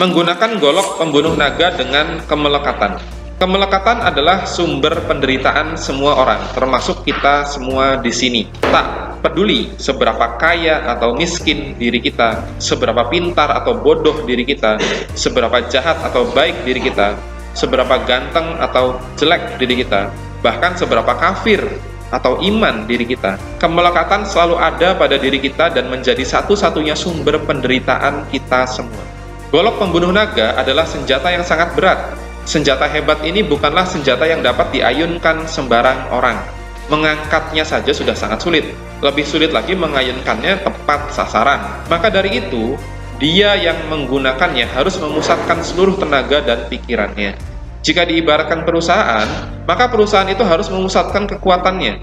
Menggunakan golok pembunuh naga dengan kemelekatan. Kemelekatan adalah sumber penderitaan semua orang, termasuk kita semua di sini. Tak peduli seberapa kaya atau miskin diri kita, seberapa pintar atau bodoh diri kita, seberapa jahat atau baik diri kita, seberapa ganteng atau jelek diri kita, bahkan seberapa kafir atau iman diri kita. Kemelekatan selalu ada pada diri kita dan menjadi satu-satunya sumber penderitaan kita semua. Golok pembunuh naga adalah senjata yang sangat berat. Senjata hebat ini bukanlah senjata yang dapat diayunkan sembarang orang. Mengangkatnya saja sudah sangat sulit. Lebih sulit lagi mengayunkannya tepat sasaran. Maka dari itu, dia yang menggunakannya harus memusatkan seluruh tenaga dan pikirannya. Jika diibaratkan perusahaan, maka perusahaan itu harus memusatkan kekuatannya.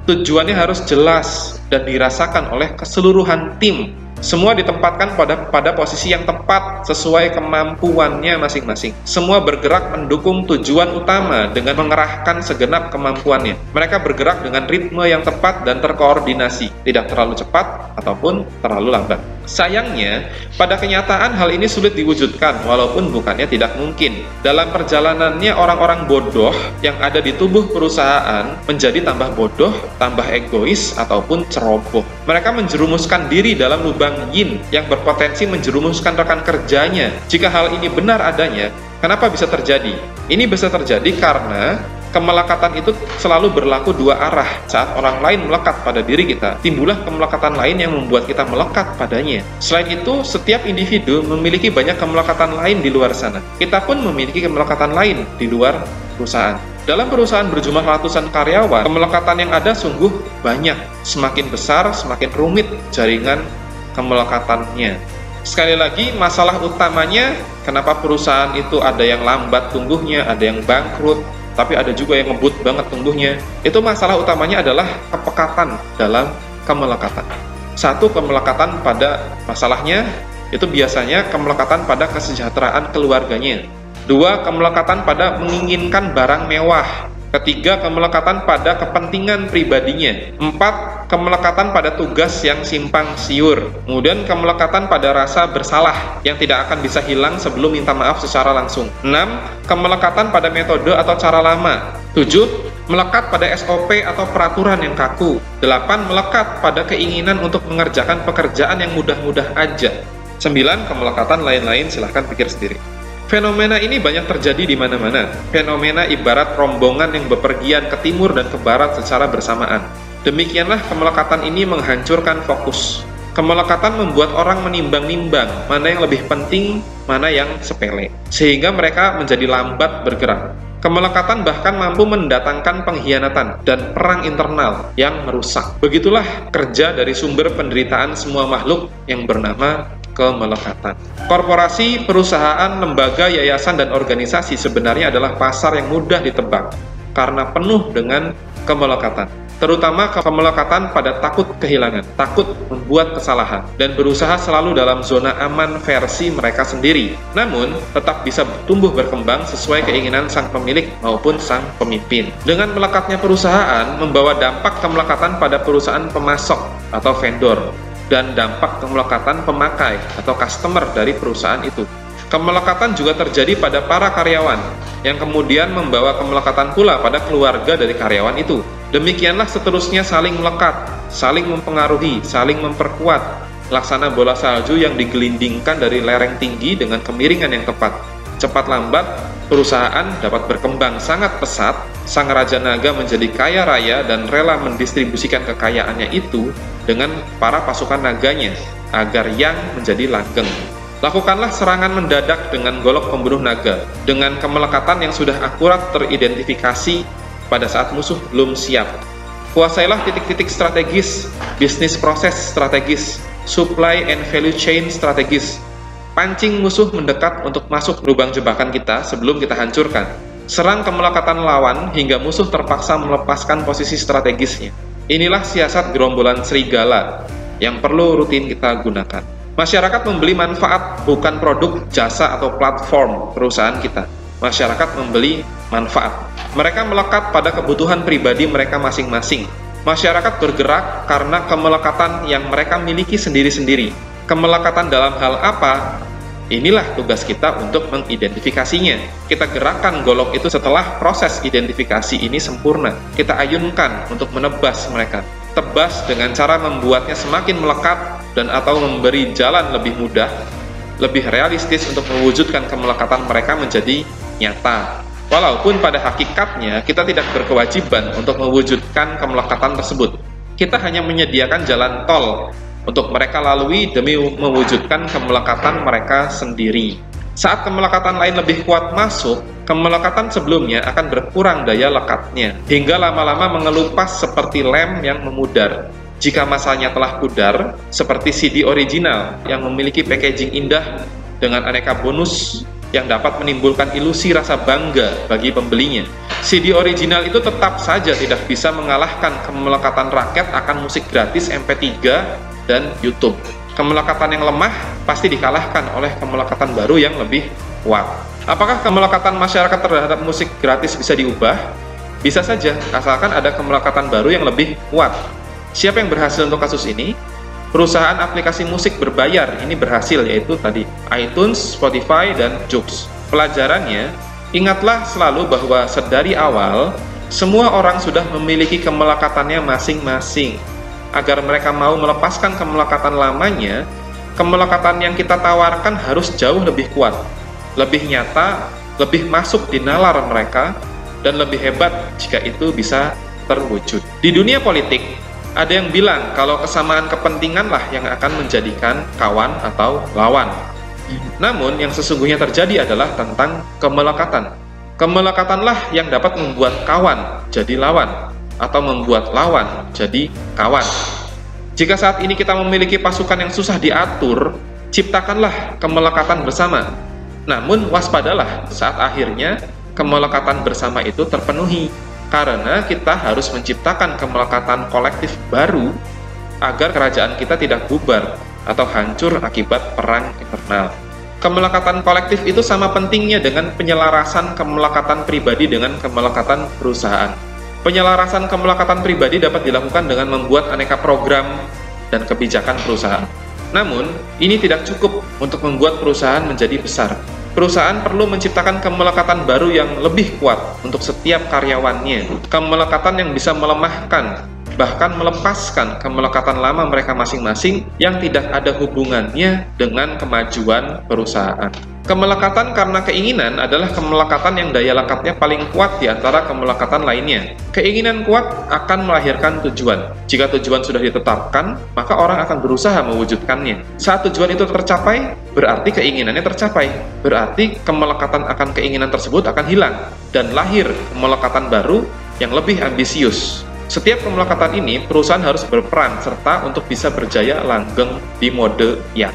Tujuannya harus jelas dan dirasakan oleh keseluruhan tim. Semua ditempatkan pada posisi yang tepat sesuai kemampuannya masing-masing. Semua bergerak mendukung tujuan utama dengan mengerahkan segenap kemampuannya. Mereka bergerak dengan ritme yang tepat dan terkoordinasi, tidak terlalu cepat ataupun terlalu lambat. Sayangnya, pada kenyataan hal ini sulit diwujudkan, walaupun bukannya tidak mungkin. Dalam perjalanannya, orang-orang bodoh yang ada di tubuh perusahaan menjadi tambah bodoh, tambah egois, ataupun ceroboh. Mereka menjerumuskan diri dalam lubang yin yang berpotensi menjerumuskan rekan kerjanya. Jika hal ini benar adanya, kenapa bisa terjadi? Ini bisa terjadi karena kemelekatan itu selalu berlaku dua arah. Saat orang lain melekat pada diri kita, timbullah kemelekatan lain yang membuat kita melekat padanya. Selain itu, setiap individu memiliki banyak kemelekatan lain di luar sana. Kita pun memiliki kemelekatan lain di luar perusahaan. Dalam perusahaan berjumlah ratusan karyawan, kemelekatan yang ada sungguh banyak. Semakin besar, semakin rumit jaringan kemelekatannya. Sekali lagi, masalah utamanya kenapa perusahaan itu ada yang lambat tumbuhnya, ada yang bangkrut, tapi ada juga yang ngebut banget tumbuhnya. Itu masalah utamanya adalah kepekatan dalam kemelekatan. Satu, kemelekatan pada masalahnya, itu biasanya kemelekatan pada kesejahteraan keluarganya. Dua, kemelekatan pada menginginkan barang mewah. Ketiga, kemelekatan pada kepentingan pribadinya. Empat, kemelekatan pada tugas yang simpang siur. Kemudian kemelekatan pada rasa bersalah yang tidak akan bisa hilang sebelum minta maaf secara langsung. 6. Kemelekatan pada metode atau cara lama. 7. Melekat pada SOP atau peraturan yang kaku. 8. Melekat pada keinginan untuk mengerjakan pekerjaan yang mudah-mudah aja. 9. Kemelekatan lain-lain, silahkan pikir sendiri. Fenomena ini banyak terjadi di mana-mana. Fenomena ibarat rombongan yang bepergian ke timur dan ke barat secara bersamaan. Demikianlah kemelekatan ini menghancurkan fokus. Kemelekatan membuat orang menimbang-nimbang mana yang lebih penting, mana yang sepele, sehingga mereka menjadi lambat bergerak. Kemelekatan bahkan mampu mendatangkan pengkhianatan dan perang internal yang merusak. Begitulah kerja dari sumber penderitaan semua makhluk yang bernama kemelekatan. Korporasi, perusahaan, lembaga, yayasan, dan organisasi sebenarnya adalah pasar yang mudah ditebak karena penuh dengan kemelekatan. Terutama kemelekatan pada takut kehilangan, takut membuat kesalahan, dan berusaha selalu dalam zona aman versi mereka sendiri. Namun, tetap bisa tumbuh berkembang sesuai keinginan sang pemilik maupun sang pemimpin. Dengan melekatnya perusahaan, membawa dampak kemelekatan pada perusahaan pemasok atau vendor, dan dampak kemelekatan pemakai atau customer dari perusahaan itu. Kemelekatan juga terjadi pada para karyawan, yang kemudian membawa kemelekatan pula pada keluarga dari karyawan itu. Demikianlah seterusnya saling melekat, saling mempengaruhi, saling memperkuat, laksana bola salju yang digelindingkan dari lereng tinggi dengan kemiringan yang tepat. Cepat lambat, perusahaan dapat berkembang sangat pesat, sang Raja Naga menjadi kaya raya dan rela mendistribusikan kekayaannya itu dengan para pasukan naganya, agar yang menjadi langgeng. Lakukanlah serangan mendadak dengan golok pembunuh naga, dengan kemelekatan yang sudah akurat teridentifikasi pada saat musuh belum siap. Kuasailah titik-titik strategis, bisnis proses strategis, supply and value chain strategis. Pancing musuh mendekat untuk masuk lubang jebakan kita sebelum kita hancurkan. Serang kemelekatan lawan hingga musuh terpaksa melepaskan posisi strategisnya. Inilah siasat gerombolan serigala yang perlu rutin kita gunakan. Masyarakat membeli manfaat, bukan produk, jasa, atau platform perusahaan kita. Masyarakat membeli manfaat. Mereka melekat pada kebutuhan pribadi mereka masing-masing. Masyarakat bergerak karena kemelekatan yang mereka miliki sendiri-sendiri. Kemelekatan dalam hal apa? Inilah tugas kita untuk mengidentifikasinya. Kita gerakkan golok itu setelah proses identifikasi ini sempurna. Kita ayunkan untuk menebas mereka. Tebas dengan cara membuatnya semakin melekat dan atau memberi jalan lebih mudah, lebih realistis untuk mewujudkan kemelekatan mereka menjadi nyata. Walaupun pada hakikatnya kita tidak berkewajiban untuk mewujudkan kemelekatan tersebut. Kita hanya menyediakan jalan tol untuk mereka lalui demi mewujudkan kemelekatan mereka sendiri. Saat kemelekatan lain lebih kuat masuk, kemelekatan sebelumnya akan berkurang daya lekatnya, hingga lama-lama mengelupas seperti lem yang memudar. Jika masanya telah pudar, seperti CD original yang memiliki packaging indah dengan aneka bonus yang dapat menimbulkan ilusi rasa bangga bagi pembelinya. CD original itu tetap saja tidak bisa mengalahkan kemelekatan rakyat akan musik gratis MP3 dan YouTube. Kemelekatan yang lemah pasti dikalahkan oleh kemelekatan baru yang lebih kuat. Apakah kemelekatan masyarakat terhadap musik gratis bisa diubah? Bisa saja, asalkan ada kemelekatan baru yang lebih kuat. Siapa yang berhasil untuk kasus ini? Perusahaan aplikasi musik berbayar ini berhasil, yaitu tadi iTunes, Spotify, dan Joox. Pelajarannya, ingatlah selalu bahwa sedari awal, semua orang sudah memiliki kemelekatannya masing-masing. Agar mereka mau melepaskan kemelekatan lamanya, kemelekatan yang kita tawarkan harus jauh lebih kuat, lebih nyata, lebih masuk di nalar mereka, dan lebih hebat jika itu bisa terwujud. Di dunia politik, ada yang bilang kalau kesamaan kepentinganlah yang akan menjadikan kawan atau lawan. Namun, yang sesungguhnya terjadi adalah tentang kemelekatan. Kemelekatanlah yang dapat membuat kawan jadi lawan, atau membuat lawan jadi kawan. Jika saat ini kita memiliki pasukan yang susah diatur, ciptakanlah kemelekatan bersama. Namun waspadalah saat akhirnya kemelekatan bersama itu terpenuhi, karena kita harus menciptakan kemelekatan kolektif baru agar kerajaan kita tidak bubar atau hancur akibat perang internal. Kemelekatan kolektif itu sama pentingnya dengan penyelarasan kemelekatan pribadi dengan kemelekatan perusahaan. Penyelarasan kemelekatan pribadi dapat dilakukan dengan membuat aneka program dan kebijakan perusahaan. Namun, ini tidak cukup untuk membuat perusahaan menjadi besar. Perusahaan perlu menciptakan kemelekatan baru yang lebih kuat untuk setiap karyawannya. Kemelekatan yang bisa melemahkan, bahkan melepaskan kemelekatan lama mereka masing-masing yang tidak ada hubungannya dengan kemajuan perusahaan. Kemelekatan karena keinginan adalah kemelekatan yang daya lekatnya paling kuat di antara kemelekatan lainnya. Keinginan kuat akan melahirkan tujuan. Jika tujuan sudah ditetapkan, maka orang akan berusaha mewujudkannya. Saat tujuan itu tercapai, berarti keinginannya tercapai. Berarti kemelekatan akan keinginan tersebut akan hilang, dan lahir kemelekatan baru yang lebih ambisius. Setiap kemelekatan ini, perusahaan harus berperan serta untuk bisa berjaya langgeng di mode yang